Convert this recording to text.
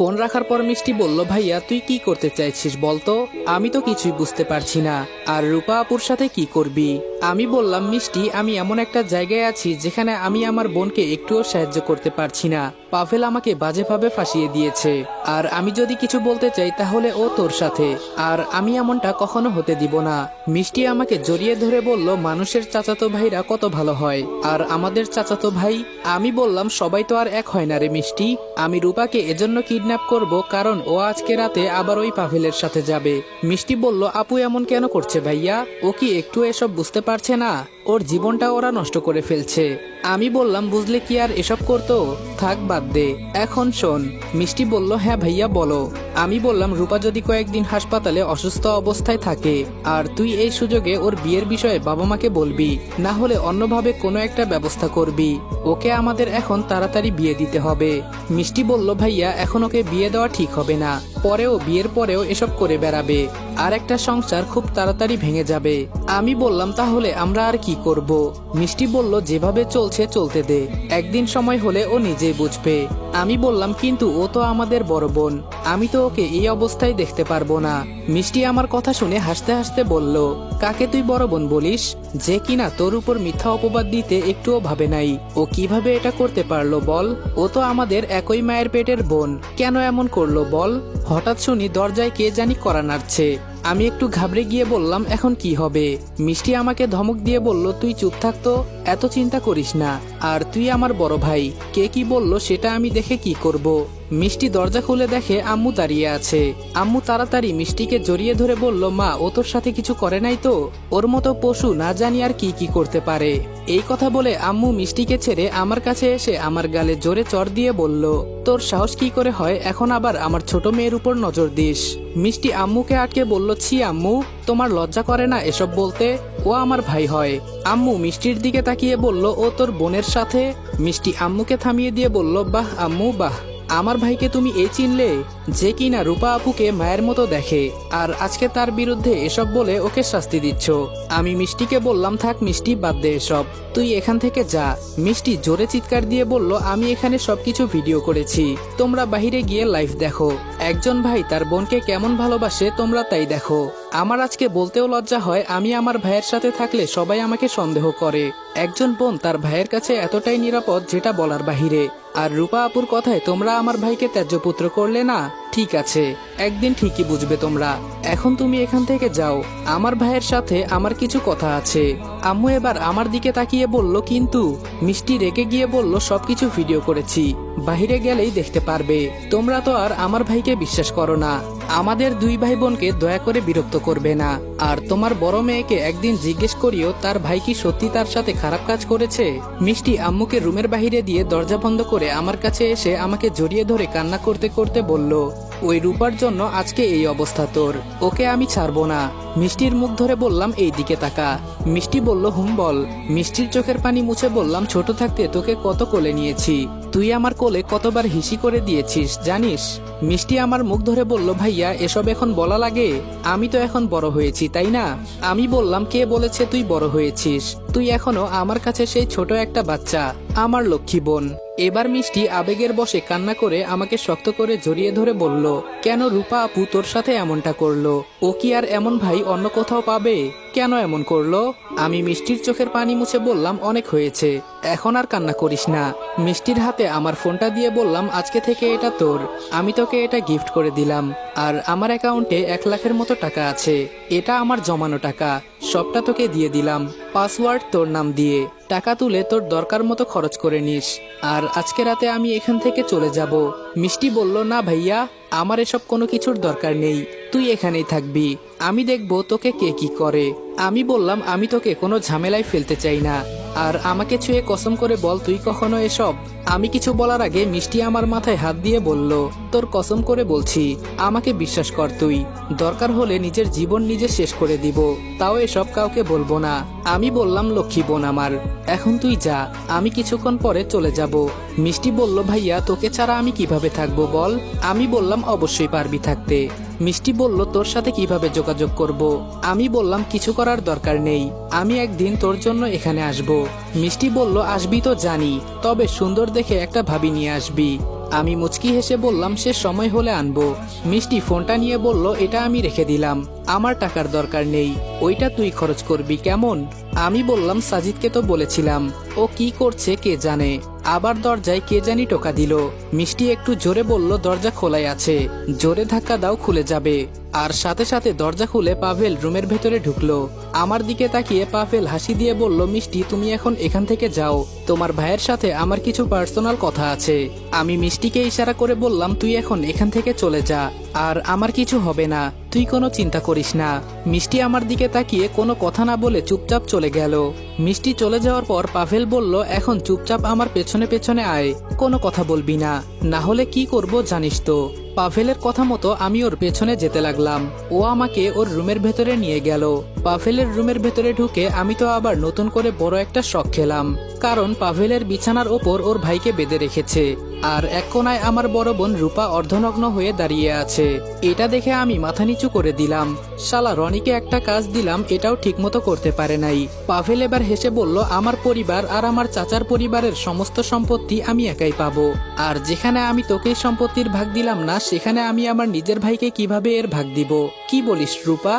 Phone রাখার পর মিষ্টি বলল, ভাইয়া তুই কি করতে চাইছিস বলতো? আমি তো কিছুই বুঝতে পারছি না। আর রূপা আপুর সাথে কি করবি? আমি বললাম, মিষ্টি আমি এমন একটা জায়গায় আছি যেখানে আমি আমার বোনকে একটুও সাহায্য করতে পারছি না। পাভেল আমাকে বাজেভাবে ফাঁসিয়ে দিয়েছে, আর আমি যদি কিছু বলতে চাই তাহলে ও তোর সাথে, আর আমি এমনটা কখনো হতে দিব না। মিষ্টি আমাকে জড়িয়ে ধরে বলল, মানুষের চাচাতো ভাইরা কত ভালো হয়, আর আমাদের চাচাতো ভাই। আমি বললাম, সবাই তো আর এক হয় না রে মিষ্টি। আমি রূপাকে এজন্য কিডন্যাপ করব কারণ ও আজকে রাতে আবার ওই পাভেলের সাথে যাবে। মিষ্টি বলল, আপু এমন কেন করছে ভাইয়া? ও কি একটু এসব বুঝতে পারছে না? ওর জীবনটা ওরা নষ্ট করে ফেলছে। আমি বললাম, বুঝলে কি আর এসব করতো? থাক বাদ দে, এখন শোন। মিষ্টি বলল, হ্যাঁ ভাইয়া বলো। আমি বললাম, রূপা যদি কয়েকদিন হাসপাতালে অসুস্থ অবস্থায় থাকে আর তুই এই সুযোগে ওর বিয়ের বিষয়ে বাবা মাকে বলবি, না হলে অন্যভাবে কোনো একটা ব্যবস্থা করবি। ওকে আমাদের এখন তাড়াতাড়ি বিয়ে দিতে হবে। মিষ্টি বলল, ভাইয়া এখন ওকে বিয়ে দেওয়া ঠিক হবে না, পরেও বিয়ের পরেও এসব করে বেড়াবে, আর একটা সংসার খুব তাড়াতাড়ি ভেঙে যাবে। আমি বললাম, তাহলে আমরা আর কি করব? মিষ্টি বলল, যেভাবে চলছে চলতে দে, একদিন সময় হলে ও নিজেই বুঝবে। আমি বললাম, কিন্তু ও তো আমাদের বড় বোন, আমি তো ওকে এই অবস্থায় দেখতে পারবো না। মিষ্টি আমার কথা শুনে হাসতে হাসতে বলল, কাকে তুই বড় বোন বলিস? যে কিনা তোর উপর মিথ্যা অপবাদ দিতে একটুও ভাবে নাই। ও কিভাবে এটা করতে পারলো বল? ও তো আমাদের একই মায়ের পেটের বোন, কেন এমন করলো বল? হঠাৎ শুনি দরজায় কে জানি কড়া নাড়ছে। আমি একটু ঘাবড়ে গিয়ে বললাম, এখন কি হবে? মিষ্টি আমাকে ধমক দিয়ে বলল, তুই চুপ থাকতো, এত চিন্তা করিস না, আর তুই আমার বড় ভাই, কে কি বলল সেটা আমি দেখে কি করব। মিষ্টি দরজা খুলে দেখে আম্মু দাঁড়িয়ে আছে। আম্মু তাড়াতাড়ি মিষ্টিকে জড়িয়ে ধরে বলল, মা ও তোর সাথে কিছু করে নাই তো? ওর মতো পশু না জানি আর কি কি করতে পারে। এই কথা বলে আম্মু মিষ্টিকে ছেড়ে আমার কাছে এসে আমার গালে জোরে চড় দিয়ে বলল, তোর সাহস কি করে হয় এখন আবার আমার ছোট মেয়ের উপর নজর দিস? মিষ্টি আম্মুকে আটকে বলল, ছি আম্মু, তোমার লজ্জা করে না এসব বলতে? ও আমার ভাই হয়। আম্মু মিষ্টির দিকে তাকিয়ে বলল, ও তোর বোনের সাথে? মিষ্টি আম্মুকে থামিয়ে দিয়ে বলল, বাহ আম্মু বাহ, আমার ভাইকে তুমি এই চিনলে, যে কিনা রূপা আপুকে মায়ের মতো দেখে, আর আজকে তার বিরুদ্ধে এসব বলে ওকে শাস্তি দিচ্ছ। আমি মিষ্টিকে বললাম, থাক মিষ্টি, বাদ দে এসব, তুই এখান থেকে যা। মিষ্টি জোরে চিৎকার দিয়ে বলল, আমি এখানে সবকিছু ভিডিও করেছি, তোমরা বাহিরে গিয়ে লাইভ দেখো। একজন ভাই তার বোনকে কেমন ভালোবাসে তোমরা তাই দেখো। আমার আজকে বলতেও লজ্জা হয়, আমি আমার ভাইয়ের সাথে থাকলে সবাই আমাকে সন্দেহ করে। একজন বোন তার ভাইয়ের কাছে এতটাই নিরাপদ যেটা বলার বাহিরে। আর রূপা আপুর কথায় তোমরা আমার ভাইকে ত্যায্যপুত্র করলে না? ঠিক আছে, একদিন ঠিকই বুঝবে তোমরা। এখন তুমি এখান থেকে যাও, আমার ভাইয়ের সাথে আমার কিছু কথা আছে। আম্মু এবার আমার দিকে তাকিয়ে বলল, কিন্তু? মিষ্টি রেগে গিয়ে বলল, সবকিছু ভিডিও করেছি, বাহিরে গেলেই দেখতে পারবে। তোমরা তো আর আমার ভাইকে বিশ্বাস করো না। আমাদের দুই ভাই বোনকে দয়া করে বিরক্ত করবে না। আর তোমার বড় মেয়েকে একদিন জিজ্ঞেস করিও তার ভাই কি সত্যি তার সাথে খারাপ কাজ করেছে। মিষ্টি আম্মুকে রুমের বাহিরে দিয়ে দরজা বন্ধ করে আমার কাছে এসে আমাকে জড়িয়ে ধরে কান্না করতে করতে বলল, ওই রূপার জন্য আজকে এই অবস্থা তোর, ওকে আমি ছাড়বো না। মিষ্টির মুখ ধরে বললাম, এই দিকে তাকা। মিষ্টি বলল, হুম বল। মিষ্টির চোখের পানি মুছে বললাম, ছোট থাকতে তোকে কত কোলে নিয়েছি, তুই আমার কোলে কতবার হিসি করে দিয়েছিস জানিস? মিষ্টি আমার মুখ ধরে বলল, ভাইয়া এসব এখন বলা লাগে? আমি তো এখন বড় হয়েছি তাই না? আমি বললাম, কে বলেছে তুই বড় হয়েছিস? তুই এখনো আমার কাছে সেই ছোট একটা বাচ্চা, আমার লক্ষ্মী বোন। এবার মিষ্টি আবেগের বশে কান্না করে আমাকে শক্ত করে জড়িয়ে ধরে বলল, কেন রূপা আপু তোর সাথে এমনটা করলো? ও কি আর এমন ভাই অন্য কোথাও পাবে? কেন এমন করলো? আমি মিষ্টির চোখের পানি মুছে বললাম, অনেক হয়েছে, এখন আর কান্না করিস না। মিষ্টির হাতে আমার ফোনটা দিয়ে বললাম, আজকে থেকে এটা তোর, আমি তোকে এটা গিফট করে দিলাম। আর আমার অ্যাকাউন্টে 1 লাখের মতো টাকা আছে, এটা আমার জমানো টাকা, সবটা তোকে দিয়ে দিলাম, পাসওয়ার্ড তোর নাম দিয়ে। টাকা তুলে তোর দরকার মতো খরচ করে নিস, আর আজকে রাতে আমি এখান থেকে চলে যাব। মিষ্টি বলল, না ভাইয়া, আমার এসব কোনো কিছুর দরকার নেই, তুই এখানেই থাকবি, আমি দেখব তোকে কে কি করে। আমি বললাম, আমি তোকে কোনো ঝামেলায় ফেলতে চাই না, আর আমাকে ছুঁয়ে কসম করে বল তুই কখনো এসব। আমি কিছু বলার আগে মিষ্টি আমার মাথায় হাত দিয়ে বলল, তোর কসম করে বলছি, আমাকে বিশ্বাস কর, তুই দরকার হলে নিজের জীবন নিজে শেষ করে দিব, তাও এসব কাউকে বলবো না। আমি বললাম, লক্ষ্মী বোন আমার, এখন তুই যা, আমি কিছুক্ষণ পরে চলে যাব। মিষ্টি বলল, ভাইয়া তোকে ছাড়া আমি কিভাবে থাকবো বল? আমি বললাম, অবশ্যই পারবি থাকতে। মিষ্টি বলল, তোর সাথে কিভাবে যোগাযোগ করব? আমি বললাম, কিছু করার দরকার নেই, আমি একদিন তোর জন্য এখানে আসব। মিষ্টি বলল, আসবি তো জানি, তবে সুন্দর দেখে একটা ভাবি নিয়ে আসবি। আমি মুচকি হেসে বললাম সে সময় হলে আনবো। মিষ্টি ফোনটা নিয়ে বলল, এটা আমি রেখে দিলাম, আমার টাকার দরকার নেই, ওইটা তুই খরচ করবি কেমন? আমি বললাম সাজিদকে তো বলেছিলাম, ও কি করছে কে জানে। আবার দরজায় কে জানি টোকা দিল। মিষ্টি একটু জোরে বলল, দরজা খোলাই আছে, জোরে ধাক্কা দাও খুলে যাবে। আর সাথে সাথে দরজা খুলে পাভেল রুমের ভেতরে ঢুকলো। আমার দিকে তাকিয়ে পাভেল হাসি দিয়ে বলল, মিষ্টি তুমি এখন এখান থেকে যাও, তোমার ভাইয়ের সাথে আমার কিছু পার্সোনাল কথা আছে। আমি মিষ্টিকে ইশারা করে বললাম, তুই এখন এখান থেকে চলে যা, আর আমার কিছু হবে না, তুই কোনো চিন্তা করিস না। মিষ্টি আমার দিকে তাকিয়ে কোনো কথা না বলে চুপচাপ চলে গেল। মিষ্টি চলে যাওয়ার পর পাভেল বলল, এখন চুপচাপ আমার পেছনে পেছনে আয়, কোনো কথা বলবি না, না হলে কি করব জানিস তো। পাভেলের কথা মতো আমি ওর পেছনে যেতে লাগলাম। ও আমাকে ওর রুমের ভেতরে নিয়ে গেল। পাভেলের রুমের ভেতরে ঢুকে আমি তো আবার নতুন করে বড় একটা শখ খেলাম, কারণ পাভেলের বিছানার ওপর ওর ভাইকে বেঁধে রেখেছে, আর এক কোনায় আমার বড় বোন রূপা অর্ধনগ্ন হয়ে দাঁড়িয়ে আছে। এটা দেখে আমি মাথা নিচু করে দিলাম। শালা রনিকে একটা কাজ দিলাম, এটাও ঠিকমতো করতে পারে নাই। পাভেল এবার হেসে বলল, আমার পরিবার আর আমার চাচার পরিবারের সমস্ত সম্পত্তি আমি একাই পাবো, আর যেখানে আমি তোকে সম্পত্তির ভাগ দিলাম না, সেখানে আমি আমার নিজের ভাইকে কিভাবে এর ভাগ দিব? কি বলিস রূপা?